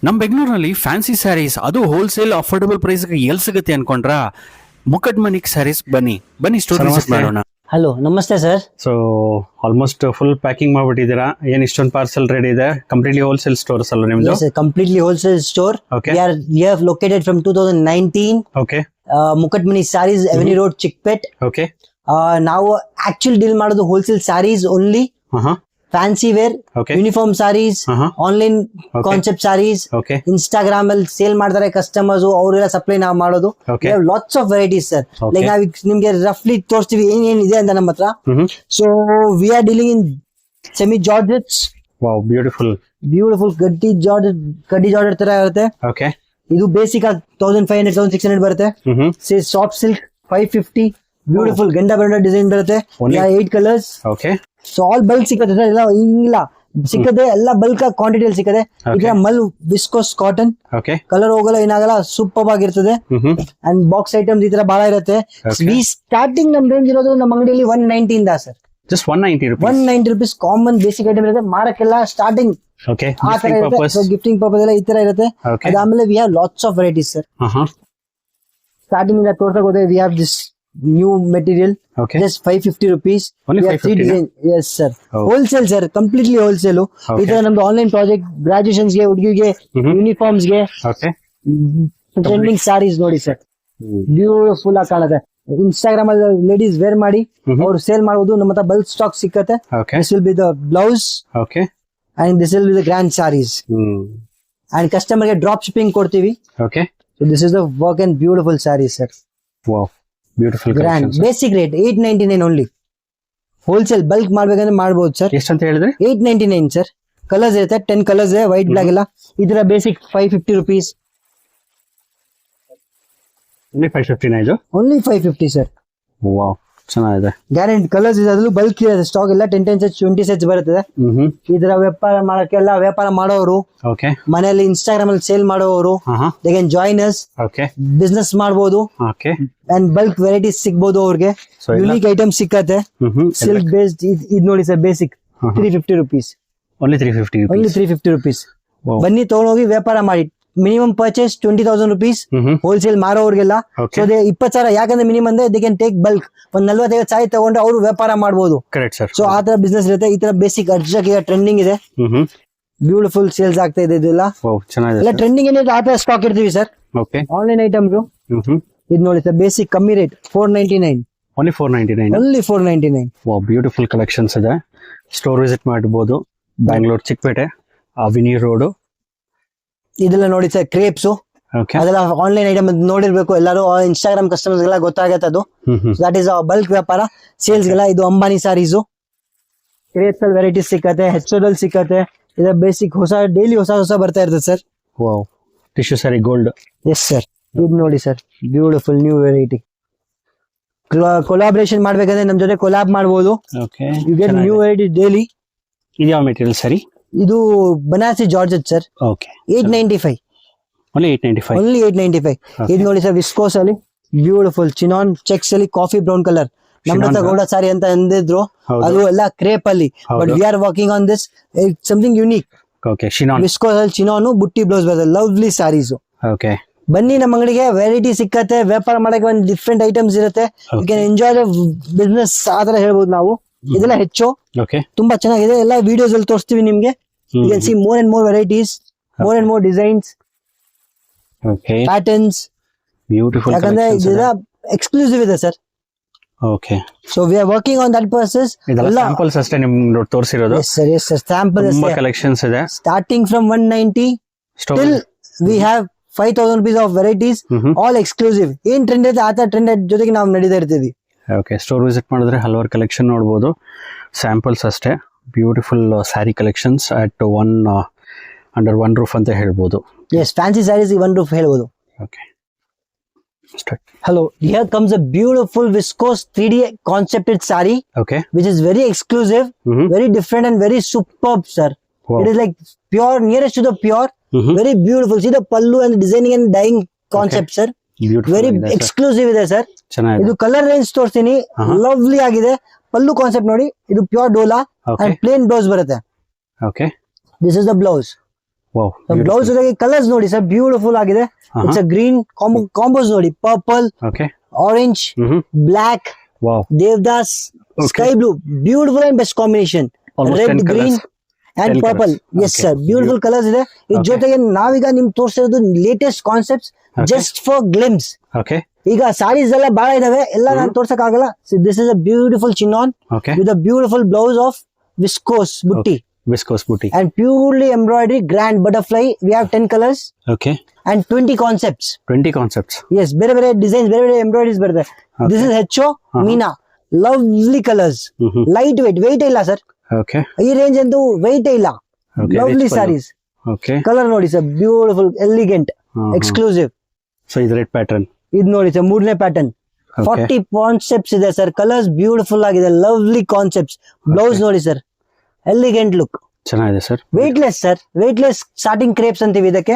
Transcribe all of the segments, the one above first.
ನಮ್ಮ ಬೆಂಗಳೂರಿನಲ್ಲಿ ಫ್ಯಾನ್ಸಿ ಸ್ಯಾರೀಸ್ ಅದು ಹೋಲ್ಸೇಲ್ ಅಫೋರ್ಡಬಲ್ ಪ್ರೈಸ್ ಎಲ್ಲಿ ಸಿಗುತ್ತೆ ಅನ್ಕೊಂಡ್ರ ಮುಕಟ್ ಮನಿಕ್ ಸ್ಯಾರೀಸ್ ಬನ್ನಿ ಸ್ಟೋರ್ ವಿಸಿಟ್ ಮಾಡೋಣ. ಹಲೋ ನಮಸ್ತೆ sir. So almost full packing ಮಾಡ್ಬಿಟ್ಟಿದ್ದೀರಾ, ಏನ್ ಇಷ್ಟೊಂದು ಪಾರ್ಸೆಲ್ ರೆಡಿ ಇದೆ? ಕಂಪ್ಲೀಟ್ಲಿ ಹೋಲ್ಸೇಲ್ ಸ್ಟೋರ್ಸ್ ಅಲ್ಲ ನಿಮ್ದು? Completely wholesale store. Okay. We have located from 2019. Okay Mukut Mani sarees avenue road Chickpet. Okay ನಾವು ಆಕ್ಚುಲಿ ಡೀಲ್ ಮಾಡೋದು wholesale sarees only, fancy wear, Okay. Uniform sarees, online concept sarees. Okay Instagram ಅಲ್ಲಿ sale ಮಾಡ್ತಾರೆ ಕಸ್ಟಮರ್ಸ್, ಅವರೆಲ್ಲ supply ನಾವು ಮಾಡೋದು. Okay. Lots of varieties sir. Okay. Like ನಾವ್ ನಿಮ್ಗೆ ರಫ್ಲಿ ತೋರಿಸ್ತೀವಿ ಏನಿದೆ ಅಂತ ನಮ್ಮ ಹತ್ರ. So we are dealing in semi georgettes. Wow beautiful ಗಡ್ಡಿ ಜಾರ್ಜೆಟ್ ತರ ಇರುತ್ತೆ. ಓಕೆ ಇದು ಬೇಸಿಕ್ ಆಗಿ 1500 1600 ಬರುತ್ತೆ. Soft silk 550. ಬ್ಯೂಟಿಫುಲ್ ಗಂಡ ಬರಂಡ ಡಿಸೈನ್ ಬರುತ್ತೆ. Only- 8 colours. Okay so all bulk ಸಿಕ್ಕತ್ತೆ ಸರ್, ಎಲ್ಲ ಹಿಂಗಿಲ್ಲ ಸಿಕ್ಕದೆ, ಎಲ್ಲ ಬಲ್ಕ್ ಕ್ವಾಂಟಿಟಿಯಲ್ಲಿ ಸಿಕ್ಕದೆ. ಇದರ ಮಲ್ ವಿಸ್ಕೋಸ್ ಕಾಟನ್, ಓಕೆ ಕಲರ್ ಹೋಗಲ್ಲ ಏನಾಗಲ್ಲ, ಸೂಪರ್ ಆಗಿರ್ತದೆ. ಅಂಡ್ ಬಾಕ್ಸ್ ಐಟಮ್ಸ್ ಈ ತರ ಬಹಳ ಇರುತ್ತೆ. Okay. ಸ್ಟಾರ್ಟಿಂಗ್ ನಮ್ ರೇಂಜ್ ಇರೋದು ನಮ್ಮ ಅಂಗಡಿಯಲ್ಲಿ 190 ಇಂದ sir. Just 190 rupees. 190 rupees common basic item ಇರುತ್ತೆ. ಮಾರಕ್ಕೆಲ್ಲ ಸ್ಟಾರ್ಟಿಂಗ್ ಓಕೆ ಆ ತರ ಇರುತ್ತೆ. ಗಿಫ್ಟಿಂಗ್ ಪರ್ಪಸ್ ಎಲ್ಲ ಈ ತರ ಇರುತ್ತೆ. Okay. ಅದಾದ್ಮೇಲೆ we have lots of varieties sir. Starting ಇಂದ ತೋರ್ಸಕ್ ಹೋದ್ರೆ we have this new material. Okay just 550 rupees. Only 550 na? Yes sir. Oh. Wholesale sir, completely wholesale. Okay. ಈ ತರ ನಮ್ದು ಆನ್ಲೈನ್ ಪ್ರಾಜೆಕ್ಟ್, ಗ್ರಾಜುಯೇಷನ್ಸ್ ಗೆ, ಹುಡುಗಿಗೆ, ಯೂನಿಫಾರ್ಮ್ಸ್ ಗೆ, ಓಕೆ ಟ್ರೆಂಡಿಂಗ್ ಸ್ಯಾರೀಸ್ ನೋಡಿ sir, beautiful ಆಗಿ ಕಾಣುತ್ತೆ. ಇನ್ಸ್ಟಾಗ್ರಾಮ್ ಅಲ್ಲಿ ಲೇಡೀಸ್ ವೇರ್ ಮಾಡಿ ಅವ್ರು ಸೇಲ್ ಮಾಡಬಹುದು. ನಮ್ಮ ಹತ್ರ ಬಲ್ಕ್ ಸ್ಟಾಕ್ ಸಿಕ್ಕತ್ತೆ. Okay this will be the blouse okay and this will be the grand sarees. And customer ಗೆ ಡ್ರಾಪ್ ಶಿಪ್ಪಿಂಗ್ ಕೊಡ್ತೀವಿ. Okay so this is the work and beautiful sarees sir. Wow beautiful grand basic rate 899 only. Wholesale bulk ಮಾಡ್ಬೇಕಂದ್ರೆ ಮಾಡ್ಬೋದು sir. ಎಷ್ಟು ಅಂತ ಹೇಳಿದ್ರಿ? 899 sir. Colours ಇರುತ್ತೆ, 10 colours ಇದೆ, white black ಎಲ್ಲ. ಇದರ ಬೇಸಿಕ್ 550 rupees. ಓನ್ಲಿ 550 ಇದು? Only 550 sir. ವಾವ್ ಚೆನ್ನಾಗಿದೆ. ಗ್ಯಾರಂಟಿ ಕಲರ್ಸ್ ಇದೆ, ಅದ್ರಲ್ಲೂ ಬಲ್ಕ್ ಇದೆ ಸ್ಟಾಕ್ ಎಲ್ಲ. 10 sets 20 sets ಬರುತ್ತದೆ. ಇದರ ವ್ಯಾಪಾರ ಮಾಡೋರು, ಓಕೆ ಮನೆಯಲ್ಲಿ ಇನ್ಸ್ಟಾಗ್ರಾಮ್ ಅಲ್ಲಿ ಸೇಲ್ ಮಾಡೋರು, they can join us. Okay business ಮಾಡಬಹುದು ಓಕೆ ಅಂಡ್ ಬಲ್ಕ್ ವೆರೈಟೀಸ್ ಸಿಗ್ಬೋದು ಅವ್ರಿಗೆ. So ಎಲ್ಲ- ಯುನೀಕ್ ಐಟಮ್ ಸಿಕ್ಕತ್ತೆ. ಸಿಲ್ಕ್ ಬೇಸ್ಡ್ ಇದು ನೋಡಿ sir, basic 350 rupees. Only 350 only rupees. 350 rupees. Wow. ಬನ್ನಿ ತಗೊಂಡೋಗಿ ವ್ಯಾಪಾರ ಮಾಡಿ. Minimum purchase 20,000 rupees. ಹೋಲ್ಸೇಲ್ ಮಾರೋರ್ಗೆಲ್ಲ. Okay. ಸೊ 20,000 ಯಾಕಂದ್ರೆ ಮಿನಿಮಮ್ ಅಂದ್ರೆ ದೇ ಕ್ಯಾನ್ ಟೇಕ್ ಬಲ್ಕ್. ಒಂದ್ 45 ಸಾರಿ ತಗೊಂಡು ಅವರು ವ್ಯಾಪಾರ ಮಾಡಬಹುದು. Correct sir. ಸೊ ಆ ತರ ಬಿಸ್ನೆಸ್ ಇರುತ್ತೆ. ಈ ತರ ಬೇಸಿಕ್ ಅರ್ಜೆಂಟ್ ಈಗ ಟ್ರೆಂಡಿಂಗ್ ಇದೆ, ಬ್ಯೂಟಿಫುಲ್ ಸೇಲ್ಸ್ ಆಗ್ತಾ ಇದೆ. ಇದೆಲ್ಲ ವಾವ್ ಚೆನ್ನಾಗಿದೆ ಎಲ್ಲ ಟ್ರೆಂಡಿಂಗ್ ಏನಿದೆ ಆ ತರ ಸ್ಟಾಕ್ ಇರ್ತೀವಿ ಸರ್. ಓಕೆ ಆನ್ಲೈನ್ ಐಟಮ್ಸ್ ಇದು ನೋಡಿ ಸರ್, ಬೇಸಿಕ್ ಕಮ್ಮಿ rate 499. Only 499. Only 499. Wow beautiful collections ಇದೆ. ಸ್ಟೋರ್ ವಿಸಿಟ್ ಮಾಡಬಹುದು. ಬ್ಯಾಂಗ್ಳೂರ್ ಚಿಕ್ಕಪೇಟೆ, ಅವಿನಿ ರೋಡ್. ಇದೆಲ್ಲ ನೋಡಿ ಸರ್, ಕ್ರೇಪ್ಸ್ ಓಕೆ ಅದೆಲ್ಲ ಆನ್ಲೈನ್ ಐಟಮ್ ನೋಡಿರ್ಬೇಕು ಎಲ್ಲರೂ. ಇನ್ಸ್ಟಾಗ್ರಾಮ್ ಕಸ್ಟಮರ್ಸ್ ಗೆಲ್ಲ ಗೊತ್ತಾಗತ್ತೆ ಅದು. ದಟ್ ಈಸ್ ಬಲ್ಕ್ ವ್ಯಾಪಾರ ಸೇಲ್ಸ್ ಗೆಲ್ಲ. ಇದು ಅಂಬಾನಿ ಸಾರೀಸು. ಕ್ರೇಪ್ಸ್ ಅಲ್ಲಿ ವೆರೈಟೀಸ್ ಸಿಕ್ಕತ್ತೆ, HOL ಸಿಕ್ಕತ್ತೆ. ಇದರ ಬೇಸಿಕ್ ಡೈಲಿ ಹೊಸ ಬರ್ತಾ ಇರ್ತದೆ ಸರ್. ವಾವ್ ಟಿಶ್ಯೂ ಸಾರಿ ಗೋಲ್ಡ್. Yes sir. ಇದು ನೋಡಿ sir, beautiful new variety. Collaboration ಮಾಡ್ಬೇಕಂದ್ರೆ ನಮ್ ಜೊತೆ ಕೊಲಾಬ್ ಮಾಡಬಹುದು. Okay you get new variety daily. ಇದು ಯಾವ ಮೆಟೀರಿಯಲ್ ಸರಿ? ಇದು Banarasi georgette sir. Okay 895. Only 895. Only 895. ಇದು ನೋಡಿ ಸರ್, ವಿಸ್ಕೋಸ್ ಅಲ್ಲಿ ಬ್ಯೂಟಿಫುಲ್ ಚಿನಾನ್ ಚೆಕ್ಸ್ ಅಲ್ಲಿ ಕಾಫಿ ಬ್ರೌನ್ ಕಲರ್. ನಮ್ಮ ಹತ್ರ ಗೌಡ ಸಾರಿ ಅಂತ ಅಂದಿದ್ರು, ಹೌದು. ಅದು ಎಲ್ಲ ಕ್ರೇಪ್ ಅಲ್ಲಿ. ಹೌದು. But we are working on this something unique. Okay chinon. Viscose ಅಲ್ಲಿ ಚಿನಾನು ಬುಟ್ಟಿ ಬ್ಲೌಸ್ ಬರ್ತದೆ, ಲವ್ಲಿ ಸಾರೀಸ್. ಓಕೆ ಬನ್ನಿ ನಮ್ಮ ಅಂಗಡಿಗೆ, ವೆರೈಟಿ ಸಿಕ್ಕತ್ತೆ. ವ್ಯಾಪಾರ ಮಾಡಕ್ಕೆ ಒಂದು ಡಿಫ್ರೆಂಟ್ ಐಟಮ್ಸ್ ಇರುತ್ತೆ. You can enjoy the business ಆ ತರ ಹೇಳ್ಬೋದು ನಾವು. ಇದೆಲ್ಲ ಹೆಚ್ಚು ಓಕೆ ತುಂಬಾ ಚೆನ್ನಾಗಿದೆ. ಎಲ್ಲ ವಿಡಿಯೋಸ್ ಅಲ್ಲಿ ತೋರಿಸ್ತೀವಿ ನಿಮ್ಗೆ. You can see more and more varieties, more and more designs, okay patterns. Beautiful ಯಾಕಂದ್ರೆ ಇದೆಲ್ಲ ಎಕ್ಸ್ಕ್ಲೂಸಿವ್ ಇದೆ sir. Okay so we are working on that purpose. ಇದೆಲ್ಲ ಸ್ಯಾಂಪಲ್ಸ್ ಅಷ್ಟೇ ನಿಮ್ಗೆ ತೋರಿಸಿರೋದು. Yes sir, yes sir. Sample ತುಂಬಾ ಕಲೆಕ್ಷನ್ಸ್ ಇದೆ. Starting from 190 till we have 5,000 rupees of varieties, all exclusive. ಏನ್ ಟ್ರೆಂಡ್ ಇದೆ ಆ ತರ ಟ್ರೆಂಡ್ ಜೊತೆಗೆ ನಾವು ನಡೀತಾ ಇರ್ತೀವಿ. ಓಕೆ ಸ್ಟೋರ್ ವಿಸಿಟ್ ಮಾಡಿದ್ರೆ ಹಲವಾರು ಕಲೆಕ್ಷನ್ ನೋಡಬಹುದು. ಸ್ಯಾಂಪಲ್ಸ್ ಅಷ್ಟೇ. Beautiful saree collections at under one roof ಅಂತ ಹೇಳ್ಬೋದು. Yes, fancy sarees one roof ಹೇಳ್ಬೋದು. Okay start. Hello, here comes a beautiful viscose 3D concepted saree, okay which is very exclusive, very different and very superb, sir. Wow. It is like pure, nearest to the pure, very beautiful. See the pallu and designing and dyeing concept, sir. Beautiful very exclusive ಇದೆ sir. ಚೆನ್ನಾಗಿದೆ. ಇದು colour range ತೋರಿಸ್ತೀನಿ, lovely ಆಗಿದೆ. ಪಲ್ಲು concept ನೋಡಿ, ಇದು pure ಡೋಲಾ and plain blouse ಬರುತ್ತೆ. Okay this is the blouse. Wow blouse ಜೊತೆಗೆ ಕಲರ್ಸ್ ನೋಡಿ ಸರ್ ಬ್ಯೂಟಿಫುಲ್ ಆಗಿದೆ. ಇಟ್ಸ್ ಅ ಗ್ರೀನ್ ಕಾಂಬೋಸ್ ನೋಡಿ, purple, okay orange, black, wow Devdas, sky blue, beautiful and best combination. Almost red, 10 green colours. And 10 purple. colours. Yes Okay. Sir, beautiful colours ಇದೆ. ಇದ್ರ Okay. ಜೊತೆಗೆ ನಾವೀಗ ನಿಮ್ಗೆ ತೋರಿಸಿರೋದು latest concepts just for glimpse. Okay ಈಗ ಸಾರೀಸ್ ಎಲ್ಲ ಬಹಳ ಇದಾವೆ, ಎಲ್ಲ ನಾನು ತೋರ್ಸಕ್ ಆಗಲ್ಲ. This is a beautiful chinon okay with a beautiful blouse of viscose ಬುಟ್ಟಿ ವಿಸ್ಕೋಸ್ ಬೂಟಿ. and purely embroidery, grand butterfly. We have 10 colors okay and 20 concepts. 20 concepts. Yes, ಬೇರೆ designs, ಬೇರೆ embroideries ಬರುತ್ತೆ. This is HO Meena, lovely colors, light weight ಇಲ್ಲ ಸರ್. Okay ಈ range ಅಂತೂ weight ಇಲ್ಲ. Okay, Lovely rich sarees. Okay colour ನೋಡಿ sir, beautiful, elegant, exclusive. So ಇದು ರೆಡ್ ಪ್ಯಾಟರ್ನ್. ಇದು ನೋಡಿ ಸರ್, ಮೂರನೇ ಪ್ಯಾಟರ್ನ್. 40 ಕಾನ್ಸೆಪ್ಟ್ಸ್ ಇದೆ ಸರ್. ಕಲರ್ಸ್ ಬ್ಯೂಟಿಫುಲ್ ಆಗಿದೆ, ಲವ್ಲಿ ಕಾನ್ಸೆಪ್ಟ್ಸ್. ಬ್ಲೌಸ್ ನೋಡಿ ಸರ್, ಎಲಿಗೆಂಟ್ ಲುಕ್, ಚೆನ್ನಾಗಿದೆ sir. Weightless sir, weightless starting crepes ಅಂತೀವಿ ಇದಕ್ಕೆ.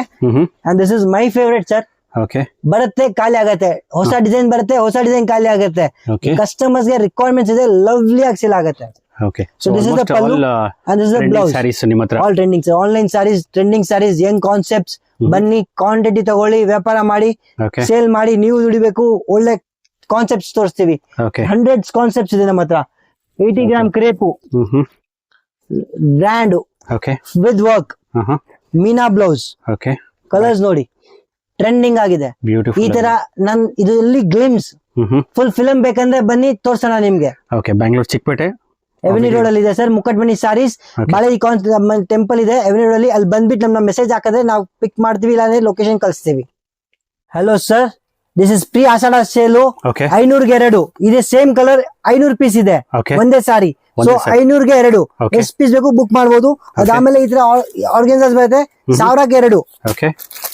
And this is my favourite sir. Okay ಬರುತ್ತೆ, ಖಾಲಿ ಆಗತ್ತೆ. ಹೊಸ ಡಿಸೈನ್ ಬರುತ್ತೆ, ಹೊಸ ಡಿಸೈನ್ ಖಾಲಿ ಆಗುತ್ತೆ. ಓಕೆ ಕಸ್ಟಮರ್ಸ್ ಗೆ ರಿಕ್ವೈರ್ಮೆಂಟ್ಸ್ ಇದೆ, ಲವ್ಲಿ ಆಗಿ ಸೇಲ್ ಆಗುತ್ತೆ. Okay So this is the pallu and this is the blouse. Saris ನಿಮ್ಮ ಹತ್ರ. All trending sir, online sarees, trending sarees, young concepts. ಬನ್ನಿ, ಕ್ವಾಂಟಿಟಿ ತಗೊಳ್ಳಿ, ವ್ಯಾಪಾರ ಮಾಡಿ, ಓಕೆ ಸೇಲ್ ಮಾಡಿ. ನೀವು ದುಡಿಬೇಕು, ಒಳ್ಳೆ ಕಾನ್ಸೆಪ್ಟ್ಸ್ ತೋರಿಸ್ತೀವಿ. ಓಕೆ ಹಂಡ್ರೆಡ್ಸ್ ಕಾನ್ಸೆಪ್ಟ್ಸ್ ಇದೆ ನಮ್ಮ ಹತ್ರ. 80 gram crepe, grand okay with work, Meena blouse. Okay colours ನೋಡಿ, ಟ್ರೆಂಡಿಂಗ್ ಆಗಿದೆ. ಈ ಬ್ಯೂಟಿಫುಲ್. ತರ ಇದು ಇಲ್ಲಿ ಗ್ಲಿಮ್ಸ್ ಫುಲ್ ಫಿಲಂ ಬೇಕಂದ್ರೆ ಬನ್ನಿ, ತೋರ್ಸೋಣ ನಿಮ್ಗೆ. ಓಕೆ ಬ್ಯಾಂಗ್ಳೂರ್ ಚಿಕ್ಕಪೇಟೆ ಎವನಿ ರೋಡ್ ಅಲ್ಲಿ ಇದೆ ಸರ್, ಮುಕ್ಕಟ್ಮಣಿ ಸಾರೀಸ್. ಬಾಳೆ ಟೆಂಪಲ್ ಇದೆ ಎವನಿ ರೋಡ್ ಅಲ್ಲಿ. ಅಲ್ಲಿ ಬಂದ್ಬಿಟ್ಟು ನಮ್ಮ ಮೆಸೇಜ್ ಹಾಕಿದ್ರೆ ನಾವು ಪಿಕ್ ಮಾಡ್ತೀವಿ, ಇಲ್ಲಾಂದ್ರೆ ಲೊಕೇಶನ್ ಕಳಿಸ್ತೀವಿ. Hello sir, this is pre Ashada sale. Okay 500ಗೆ 2 ಇದೆ. ಸೇಮ್ ಕಲರ್ 500 ಪೀಸ್ ಇದೆ, ಓಕೆ ಒಂದೇ ಸಾರಿ. ಸೊ 500ಗೆ 2 Okay. ಎಷ್ಟು ಪೀಸ್ ಬೇಕು ಬುಕ್ ಮಾಡ್ಬೋದು. ಅದಾದ್ಮೇಲೆ ಈ ತರ ಆರ್ಗನ್ಸಾಸ್ ಬರುತ್ತೆ 1000ಕ್ಕೆ 2. ಓಕೆ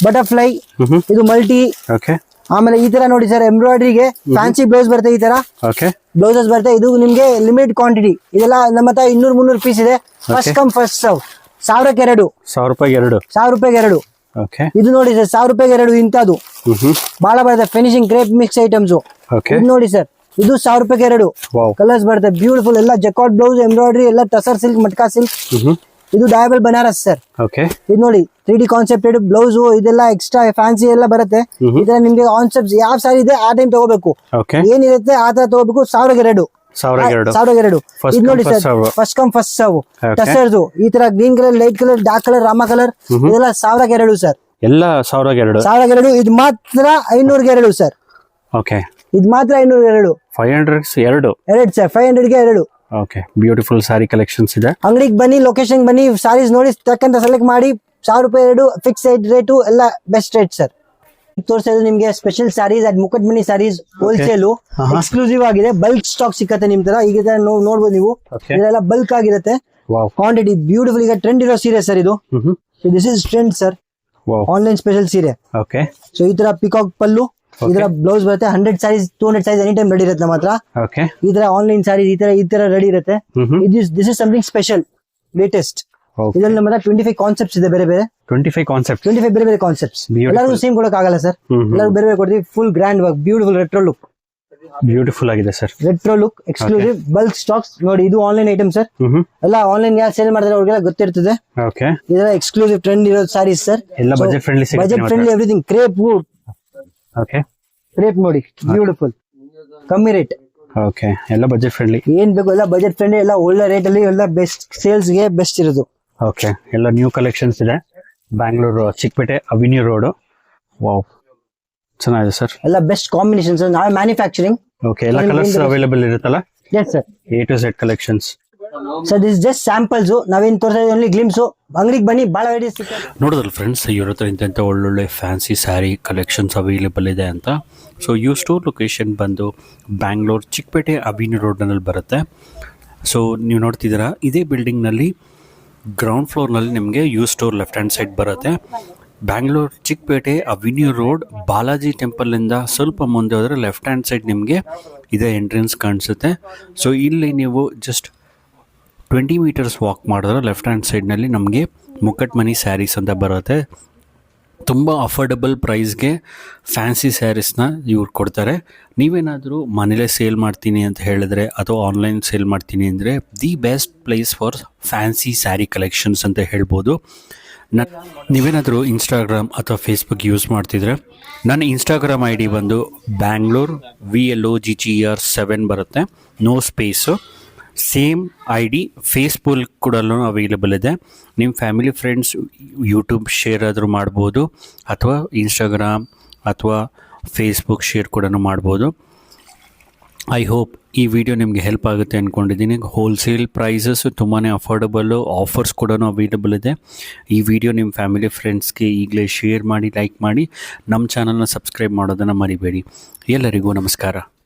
ಬಟರ್ಫ್ಲೈ, ಇದು ಮಲ್ಟಿ. ಓಕೆ ಆಮೇಲೆ ಈ ತರ ನೋಡಿ ಸರ್, ಎಂಬ್ರಾಯ್ಡ್ರಿಗೆ ಫ್ಯಾನ್ಸಿ ಬ್ಲೌಸ್ ಬರುತ್ತೆ. ಈ ತರ ಓಕೆ ಬ್ಲೌಸಸ್ ಬರುತ್ತೆ. ಇದು ನಿಮ್ಗೆ ಲಿಮಿಟ್ ಕ್ವಾಂಟಿಟಿ. ಇದೆಲ್ಲ ನಮ್ಮ ಹತ್ರ 200-300 ಪೀಸ್ ಇದೆ. First come first serve. 1000ಕ್ಕೆ 2. 1000 ರೂಪಾಯಿಗೆ 2. 1000 ರೂಪಾಯಿಗೆ 2. ಓಕೆ ಇದು ನೋಡಿ ಸರ್, 1000 ರೂಪಾಯಿಗೆ 2 ಇಂಥದ್ದು ಬಹಳ ಬರುತ್ತೆ. Finishing crepe mix items. Okay ಇದು ನೋಡಿ ಸರ್, ಇದು 1000 ರೂಪಾಯಿಗೆ 2. ವಾವ್ ಕಲರ್ಸ್ ಬರುತ್ತೆ ಬ್ಯೂಟಿಫುಲ್, ಎಲ್ಲ ಜಕಾಟ್ ಬ್ಲೌಸ್, ಎಂಬ್ರಾಯ್ಡ್ರಿ ಎಲ್ಲ ಟಸರ್ ಸಿಲ್ಕ್, ಮಟ್ಕಾ ಸಿಲ್ಕ್. ಇದು ಡಯಾಬಲ್ ಬನಾರಸ್ ಸರ್. ಓಕೆ ಇದು ನೋಡಿ 3D ಕಾನ್ಸೆಪ್ಟೆಡ್ ಬ್ಲೌಸ್, ಇದೆಲ್ಲ ಎಕ್ಸ್ಟ್ರಾ ಫ್ಯಾನ್ಸಿ ಎಲ್ಲ ಬರುತ್ತೆ. ಇದರ ನಿಮ್ಗೆ ಕಾನ್ಸೆಪ್ಟ್ ಯಾವ ಸಾರಿ ಇದೆ ಆ ಟೈಮ್ ತಗೋಬೇಕು, ಓಕೆ ಏನಿರುತ್ತೆ ಆ ತರ ತಗೋಬೇಕು. 1000ಕ್ಕೆ 2. 1000ಗೆ 2. 1000ಕ್ಕೆ 2. First ಇದು ನೋಡಿ come, first sir, serve. First come first serve. Okay. ಟಸರ್ದು ಈ ತರ green colour, light colour, dark colour, Rama colour, ಇದೆಲ್ಲ 1000ಕ್ಕೆ 2 ಸರ್. ಎಲ್ಲ 1000ಗೆ 2. 1000ಕ್ಕೆ 2. ಇದು ಮಾತ್ರ 500ಗೆ 2 ಸರ್. ಓಕೆ ಇದು ಮಾತ್ರ 500ಗೆ 2. 500 2 ಸರ್, 500ಗೆ 2. ಓಕೆ ಬ್ಯೂಟಿಫುಲ್ ಸಾರಿ ಕಲೆಕ್ಷನ್ಸ್ ಇದೆ. ಅಂಗಡಿಗೆ ಬನ್ನಿ, ಲೊಕೇಶನ್ ಬನ್ನಿ, ಸಾರೀಸ್ ನೋಡಿ ತಕ್ಕಂತ ಸೆಲೆಕ್ಟ್ ಮಾಡಿ. 1000 ರೂಪಾಯಿ 2 ಫಿಕ್ಸ್ ರೇಟು, ಎಲ್ಲ ಬೆಸ್ಟ್ ರೇಟ್ ಸರ್. ತೋರಿಸೋದು ನಿಮ್ಗೆ special sarees at Mukatmani sarees wholesale exclusive ಆಗಿದೆ. ಬಲ್ಕ್ ಸ್ಟಾಕ್ ಸಿಕ್ಕತ್ತೆ ನಿಮ್ ತರ. ಈಗ ನೋಡ್ಬೋದು ನೀವು, Okay. ಇದೆಲ್ಲ ಬಲ್ಕ್ ಆಗಿರುತ್ತೆ. Wow quantity beautiful. ಈಗ ಟ್ರೆಂಡ್ ಇರೋ ಸೀರೆ ಸರ್ ಇದು. This is trend sir, wow online special ಸೀರೆ. ಓಕೆ ಸೊ ಈ ತರ ಪಿಕಾಕ್ ಪಲ್ಲು, ಈ ತರ ಬ್ಲೌಸ್ ಬರುತ್ತೆ. 100 saris 200 saris any time ready ಇರುತ್ತೆ ನಮ್ಮ ಹತ್ರ. ಓಕೆ ಈ ತರ ಆನ್ಲೈನ್ ಸಾರೀಸ್ ಈ ತರ ರೆಡಿ ಇರುತ್ತೆ. This is something special, latest. ಇದ್ರಲ್ಲಿ ನಮ್ಮ ಹತ್ರ 25 ಕಾನ್ಸೆಪ್ಟ್ಸ್ ಇದೆ, ಬೇರೆ ಬೇರೆ 25 ಕಾನ್ಸೆಪ್ಟ್. 25 ಬೇರೆ ಬೇರೆ ಕಾನ್ಸೆಪ್ಟ್ಸ್. Beautiful. ಎಲ್ಲರಿಗೂ ಸೇಮ್ ಕೊಡಕ್ ಆಗಲ್ಲ ಸರ್, ಎಲ್ಲರೂ ಬೇರೆ ಬೇರೆ ಕೊಡ್ತೀವಿ. Full grand work, beautiful retro look. Beautiful ಆಗಿದೆ sir. Retro look, exclusive bulk stocks. ನೋಡಿ ಇದು ಆನ್ಲೈನ್ ಐಟಮ್ ಸರ್. ಎಲ್ಲ ಆನ್ಲೈನ್ ಯಾರು ಸೇಲ್ ಮಾಡ್ತಾರೆ ಅವ್ರಿಗೆಲ್ಲ ಗೊತ್ತಿರ್ತದೆ. ಓಕೆ ಇದೆಲ್ಲ ಎಕ್ಸ್ಕ್ಲೂಸಿವ್ ಟ್ರೆಂಡ್ ಇರೋ ಸಾರೀಸ್ ಸರ್. ಎಲ್ಲ ಬಜೆಟ್ ಫ್ರೆಂಡ್ಲಿ ಸಿಗುತ್ತೆ. Budget friendly everything. Crepe okay crepe ನೋಡಿ, ಬ್ಯೂಟಿಫುಲ್, ಕಮ್ಮಿ ರೇಟ್. ಓಕೆ ಎಲ್ಲ ಬಜೆಟ್ ಫ್ರೆಂಡ್ಲಿ. ಏನ್ ಬೇಕು ಎಲ್ಲ ಬಜೆಟ್ ಫ್ರೆಂಡ್ಲಿ, ಎಲ್ಲ ಒಳ್ಳೆ ರೇಟ್ ಅಲ್ಲಿ, ಎಲ್ಲ ಬೆಸ್ಟ್ ಸೇಲ್ಸ್ ಗೆ ಬೆಸ್ಟ್ ಇರೋದು. ಓಕೆ ಎಲ್ಲ ನ್ಯೂ ಕಲೆಕ್ಷನ್ಸ್ ಇದೆ. Bangalore Chickpet Avenue Road. Wow ಚೆನ್ನಾಗಿದೆ ಸರ್. ಎಲ್ಲ ಬೆಸ್ಟ್ ಕಾಂಬಿನೇಷನ್ಸ್. ನಾವೇ ಮ್ಯಾನುಫ್ಯಾಕ್ಚರಿಂಗ್. ಓಕೆ ಎಲ್ಲ ಕಲರ್ಸ್ ಅವೈಲೇಬಲ್ ಇರುತ್ತಲ್ಲ. Yes sir, A to Z collections. Sir this just samples. ನಾವೇನ್ ತೋರಿಸೋದು ಓನ್ಲಿ ಗ್ಲಿಮ್ಸ್. ಅಂಗಡಿಗೆ ಬನ್ನಿ, ಬಹಳ ವೆರೈಟೀಸ್ ಸಿಗುತ್ತೆ. ನೋಡಿದ್ರಲ್ಲ ಫ್ರೆಂಡ್ಸ್, ಇವ್ರ ಹತ್ರ ಇಂಥ ಒಳ್ಳೊಳ್ಳೆ ಫ್ಯಾನ್ಸಿ ಸ್ಯಾರಿ ಕಲೆಕ್ಷನ್ಸ್ ಅವೈಲೇಬಲ್ ಇದೆ ಅಂತ. ಸೊ ಇವ್ರ ಸ್ಟೋರ್ ಲೊಕೇಶನ್ ಬಂದು ಬ್ಯಾಂಗ್ಳೂರ್ ಚಿಕ್ಕಪೇಟೆ ಅವಿನ್ಯೂ ರೋಡ್ನಲ್ಲಿ ಬರುತ್ತೆ. ಸೊ ನೀವು ನೋಡ್ತಿದ್ದೀರಾ, ಇದೇ ಬಿಲ್ಡಿಂಗ್ನಲ್ಲಿ ಗ್ರೌಂಡ್ ಫ್ಲೋರ್ನಲ್ಲಿ ನಿಮಗೆ you store left hand side ಬರುತ್ತೆ. ಬ್ಯಾಂಗ್ಳೂರ್ ಚಿಕ್ಕಪೇಟೆ ಅವಿನ್ಯೂ ರೋಡ್ ಬಾಲಾಜಿ ಟೆಂಪಲಿಂದ ಸ್ವಲ್ಪ ಮುಂದೆ ಹೋದರೆ ಲೆಫ್ಟ್ ಹ್ಯಾಂಡ್ ಸೈಡ್ ನಿಮಗೆ ಇದೇ ಎಂಟ್ರೆನ್ಸ್ ಕಾಣಿಸುತ್ತೆ. ಸೊ ಇಲ್ಲಿ ನೀವು ಜಸ್ಟ್ 20 ಮೀಟರ್ಸ್ ವಾಕ್ ಮಾಡಿದ್ರೆ ಲೆಫ್ಟ್ ಹ್ಯಾಂಡ್ ಸೈಡ್ನಲ್ಲಿ ನಮಗೆ ಮುಕಟ್ಮಣಿ ಸ್ಯಾರೀಸ್ ಅಂತ ಬರುತ್ತೆ. ತುಂಬ ಅಫೋರ್ಡಬಲ್ ಪ್ರೈಸ್ಗೆ ಫ್ಯಾನ್ಸಿ ಸ್ಯಾರೀಸ್ನ ಇವ್ರು ಕೊಡ್ತಾರೆ. ನೀವೇನಾದರೂ ಮನೇಲೇ ಸೇಲ್ ಮಾಡ್ತೀನಿ ಅಂತ ಹೇಳಿದ್ರೆ ಅಥವಾ ಆನ್ಲೈನ್ ಸೇಲ್ ಮಾಡ್ತೀನಿ ಅಂದರೆ the best place for fancy sari collections ಅಂತ ಹೇಳ್ಬೋದು. ನೀವೇನಾದರೂ ಇನ್ಸ್ಟಾಗ್ರಾಮ್ ಅಥವಾ ಫೇಸ್ಬುಕ್ ಯೂಸ್ ಮಾಡ್ತಿದ್ರೆ ನನ್ನ ಇನ್ಸ್ಟಾಗ್ರಾಮ್ ಐ ಡಿ ಬಂದು ಬ್ಯಾಂಗ್ಳೂರ್ VLOGGER7 ಬರುತ್ತೆ, no space. Same ID Facebook ಕೂಡ ಅವೈಲೇಬಲ್ ಇದೆ. ನಿಮ್ಮ ಫ್ಯಾಮಿಲಿ ಫ್ರೆಂಡ್ಸ್ ಯೂಟ್ಯೂಬ್ ಶೇರ್ ಆದರೂ ಮಾಡ್ಬೋದು, ಅಥವಾ ಇನ್ಸ್ಟಾಗ್ರಾಮ್ ಅಥವಾ ಫೇಸ್ಬುಕ್ ಶೇರ್ ಕೂಡ ಮಾಡ್ಬೋದು. ಐ ಹೋಪ್ ಈ ವಿಡಿಯೋ ನಿಮಗೆ ಹೆಲ್ಪ್ ಆಗುತ್ತೆ ಅಂದ್ಕೊಂಡಿದ್ದೀನಿ. ಹೋಲ್ಸೇಲ್ ಪ್ರೈಸಸ್ ತುಂಬಾ ಅಫೋರ್ಡಬಲ್ಲು, ಆಫರ್ಸ್ ಕೂಡ ಅವೈಲೇಬಲ್ ಇದೆ. ಈ ವಿಡಿಯೋ ನಿಮ್ಮ ಫ್ಯಾಮಿಲಿ ಫ್ರೆಂಡ್ಸ್ಗೆ ಈಗಲೇ ಶೇರ್ ಮಾಡಿ, ಲೈಕ್ ಮಾಡಿ, ನಮ್ಮ ಚಾನಲ್ನ ಸಬ್ಸ್ಕ್ರೈಬ್ ಮಾಡೋದನ್ನು ಮರಿಬೇಡಿ. ಎಲ್ಲರಿಗೂ ನಮಸ್ಕಾರ.